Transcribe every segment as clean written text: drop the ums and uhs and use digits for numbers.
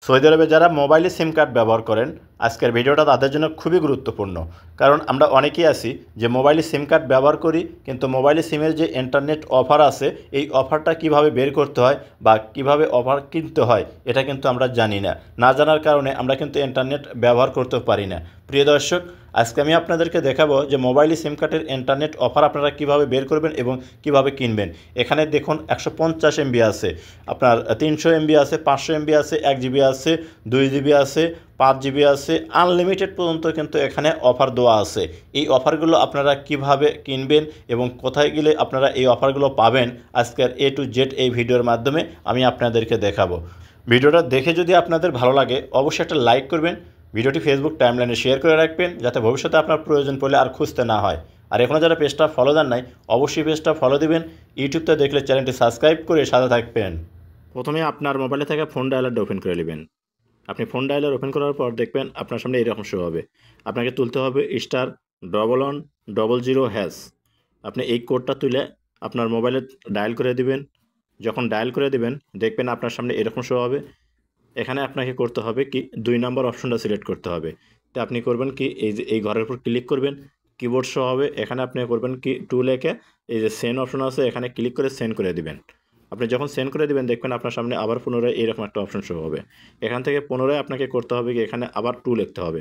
Saudi আরবে যারা মোবাইলে সিম কার্ড ব্যবহার করেন আজকের ভিডিওটা তাদের জন্য খুবই গুরুত্বপূর্ণ। কারণ আমরা অনেকেই আছি যে মোবাইলে সিম কার্ড ব্যবহার করি, কিন্তু মোবাইলে সিমের যে ইন্টারনেট অফার আছে এই অফারটা কিভাবে বের করতে হয় বা কিভাবে অফার কিনতে হয় এটা কিন্তু আমরা জানি না। না জানার কারণে আমরা কিন্তু ইন্টারনেট ব্যবহার করতে পারি না। প্রিয় দর্শক, আজকে আমি আপনাদেরকে দেখাবো যে মোবাইলে সিম কার্ডের ইন্টারনেট অফার আপনারা কিভাবে বের করবেন এবং কিভাবে কিনবেন। এখানে দেখুন 150 এমবি আছে, আপনার 300 এমবি আছে, 500 এমবি আছে, 1 জিবি আছে, 2 জিবি আছে, 5 জিবি আছে, আনলিমিটেড পর্যন্ত কিন্তু এখানে অফার দেওয়া আছে। এই অফারগুলো আপনারা কিভাবে কিনবেন এবং কোথায় গেলে আপনারা এই অফারগুলো পাবেন আজকের A to Z এই ভিডিওর মাধ্যমে আমি আপনাদেরকে দেখাবো। ভিডিওটা দেখে যদি আপনাদের ভালো লাগে অবশ্যই একটা লাইক করবেন, ভিডিওটি ফেসবুক টাইমলাইনে শেয়ার করে রাখবেন যাতে ভবিষ্যতে আপনার প্রয়োজন পড়লে আর খুঁজতে না হয়। আর এখনও যারা পেজটা ফলো দেন নাই অবশ্যই পেজটা ফলো দিবেন, ইউটিউবতে দেখলে চ্যানেলটি সাবস্ক্রাইব করে সাথে থাকবেন। প্রথমে আপনার মোবাইলে থেকে ফোন ডায়ালারটা ওপেন করে নেবেন। আপনি ফোন ডায়ালার ওপেন করার পর দেখবেন আপনার সামনে এরকম শো হবে। আপনাকে তুলতে হবে *110#। আপনি এই কোডটা তুলে আপনার মোবাইলে ডায়াল করে দিবেন। যখন ডায়াল করে দিবেন দেখবেন আপনার সামনে এরকম শো হবে। এখানে আপনাকে করতে হবে কি 2 নম্বর অপশনটা সিলেক্ট করতে হবে। তো আপনি করবেন কি এই যে এই ঘরের উপর ক্লিক করবেন, কিবোর্ড শো হবে। এখানে আপনি করবেন কি টু লেখে এই যে সেন্ড অপশন আছে এখানে ক্লিক করে সেন্ড করে দিবেন। আপনি যখন সেন্ড করে দিবেন দেখবেন আপনার সামনে আবার পুনরায় এরকম একটা অপশন শো হবে। এখান থেকে পুনরায় আপনাকে করতে হবে কি এখানে আবার টু লিখতে হবে।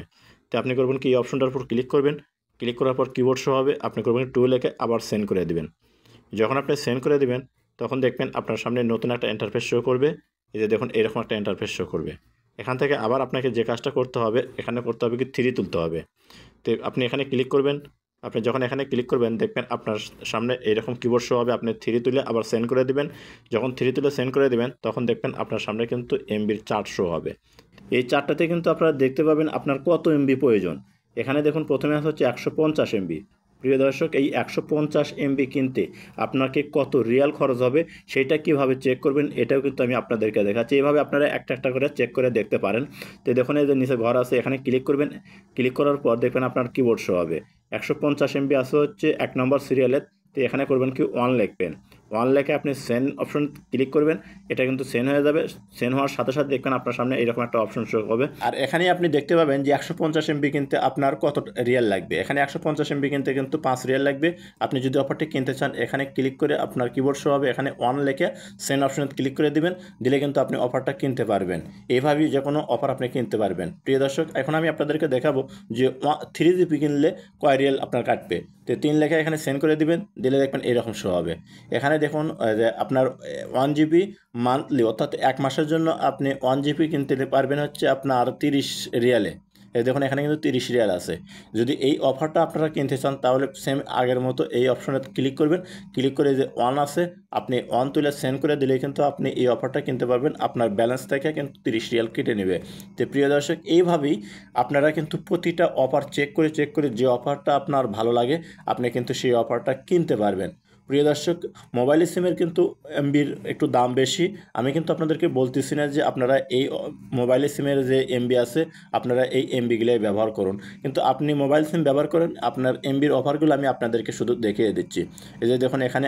তো আপনি করবেন কি এই অপশনটার উপর ক্লিক করবেন, ক্লিক করার পর কিবোর্ড শো হবে। আপনি করবেন টু লেখে আবার সেন্ড করে দিবেন। যখন আপনি সেন্ড করে দিবেন তখন দেখবেন আপনার সামনে নতুন একটা ইন্টারফেস শো করবে। এই যে দেখুন এরকম একটা ইন্টারফেস শো করবে। এখান থেকে আবার আপনাকে যে কাজটা করতে হবে এখানে করতে হবে কি 3 তুলতে হবে। তো আপনি এখানে ক্লিক করবেন। আপনি যখন এখানে ক্লিক করবেন দেখবেন আপনার সামনে এরকম কিবোর্ড শো হবে। আপনি 3 তুলে আবার সেন্ড করে দিবেন। যখন 3 তুলে সেন্ড করে দিবেন তখন দেখবেন আপনার সামনে কিন্তু এমবির চার্ট শো হবে। এই চার্টটাতে কিন্তু আপনারা দেখতে পাবেন আপনার কত এমবি প্রয়োজন। এখানে দেখুন প্রথমে হচ্ছে 150 এমবি। প্রিয় দর্শক, এই 150 এমবি কিনতে আপনাকে কত রিয়াল খরচ হবে সেটা কিভাবে চেক করবেন এটাও কিন্তু আমি আপনাদেরকে দেখাচ্ছি। এইভাবে আপনারা একটা একটা করে চেক করে দেখতে পারেন। তো দেখুন এই যে নিচে ঘর আছে এখানে ক্লিক করবেন। ক্লিক করার পর দেখবেন আপনার কিবোর্ড শো হবে 150 এমবি আছে হচ্ছে 1 নম্বর সিরিয়ালের। তো এখানে করবেন কি 1 লিখবেন। 1 লিখে আপনি সেন্ড অপশন ক্লিক করবেন। এটা কিন্তু সেন্ড হয়ে যাবে। সেন্ড হওয়ার সাথে সাথে দেখবেন আপনার সামনে এরকম একটা অপশন শো হবে। আর এখানেই আপনি দেখতে পাবেন যে 150 এমবি কিনতে আপনার কত রিয়াল লাগবে। এখানে 150 এমবি কিনতে কিন্তু 5 রিয়াল লাগবে। আপনি যদি অফারটি কিনতে চান এখানে ক্লিক করে আপনার কিবোর্ড শো হবে এখানে 1 লিখে সেন্ড অপশনে ক্লিক করে দিবেন। দিলে কিন্তু আপনি অফারটা কিনতে পারবেন। এইভাবেই যে কোনো অফার আপনি কিনতে পারবেন। প্রিয় দর্শক, এখন আমি আপনাদেরকে দেখাবো যে 3 জিবি কিনলে কয় রিয়াল আপনার কাটবে। তো 3 লেখা এখানে সেন্ড করে দিবেন। দিলে দেখবেন এরকম শো হবে। এখানে দেখুন যে আপনার 1 জিবি মান্থলি অর্থাৎ 1 মাসের জন্য আপনি 1 জিবি কিনতে পারবেন হচ্ছে আপনার 30 রিয়ালে। এই দেখুন এখানে কিন্তু 30 রিয়াল আছে। যদি এই অফারটা আপনারা কিনতে চান তাহলে সেম আগের মতো এই অপশনে ক্লিক করবেন। ক্লিক করে যে 1 আছে আপনি 1 তুলে সেন্ড করে দিলে কিন্তু আপনি এই অফারটা কিনতে পারবেন। আপনার ব্যালেন্স থেকে কিন্তু 30 রিয়াল কেটে নেবে। তো প্রিয় দর্শক, এইভাবেই আপনারা কিন্তু প্রতিটা অফার চেক করে যে অফারটা আপনার ভালো লাগে আপনি কিন্তু সেই অফারটা কিনতে পারবেন। প্রিয় দর্শক, মোবাইল সিমের কিন্তু এমবির একটু দাম বেশি। আমি কিন্তু আপনাদেরকে বলতেছি না যে আপনারা এই মোবাইল সিমের যে এমবি আছে আপনারা এই এমবিগুলোই ব্যবহার করুন, কিন্তু আপনি মোবাইল সিম ব্যবহার করেন আপনার এমবির অফারগুলো আমি আপনাদেরকে শুধু দেখিয়ে দিচ্ছি। এই যে দেখুন এখানে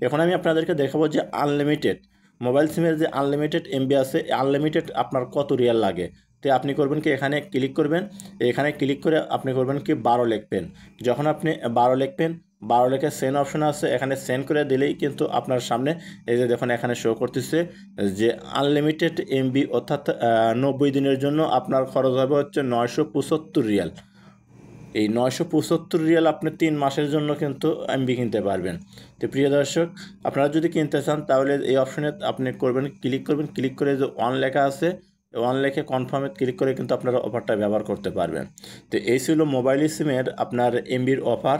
এখন আমি আপনাদেরকে দেখাবো যে আনলিমিটেড মোবাইল সিমের যে আনলিমিটেড এমবি আছে আনলিমিটেড আপনার কত রিয়াল লাগে। তো আপনি করবেন কি এখানে ক্লিক করবেন। এখানে ক্লিক করে আপনি করবেন কি 12 লিখবেন। যখন আপনি 12 লিখবেন 12 লেখে সেন্ড অপশন আছে এখানে সেন্ড করে দিলেই কিন্তু আপনার সামনে এই যে দেখুন এখানে শো করতেছে যে আনলিমিটেড এমবি অর্থাৎ 90 দিনের জন্য আপনার খরচ হবে হচ্ছে 975 রিয়াল। এই 975 রিয়াল আপনি 3 মাসের জন্য কিন্তু এমবি কিনতে পারবেন। তো প্রিয় দর্শক, আপনারা যদি কিনতে চান তাহলে এই অপশনে আপনি করবেন ক্লিক করে যে 1 লেখা আছে 1 লেখে কনফার্মে ক্লিক করে কিন্তু আপনারা অফারটা ব্যবহার করতে পারবেন। তো এই ছিল মোবাইল সিমের আপনার এমবির অফার।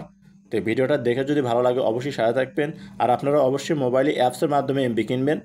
তো ভিডিওটা দেখে যদি ভালো লাগে অবশ্যই সাথে থাকবেন। আর আপনারা অবশ্যই মোবাইলে অ্যাপসের মাধ্যমে এমবি কিনবেন।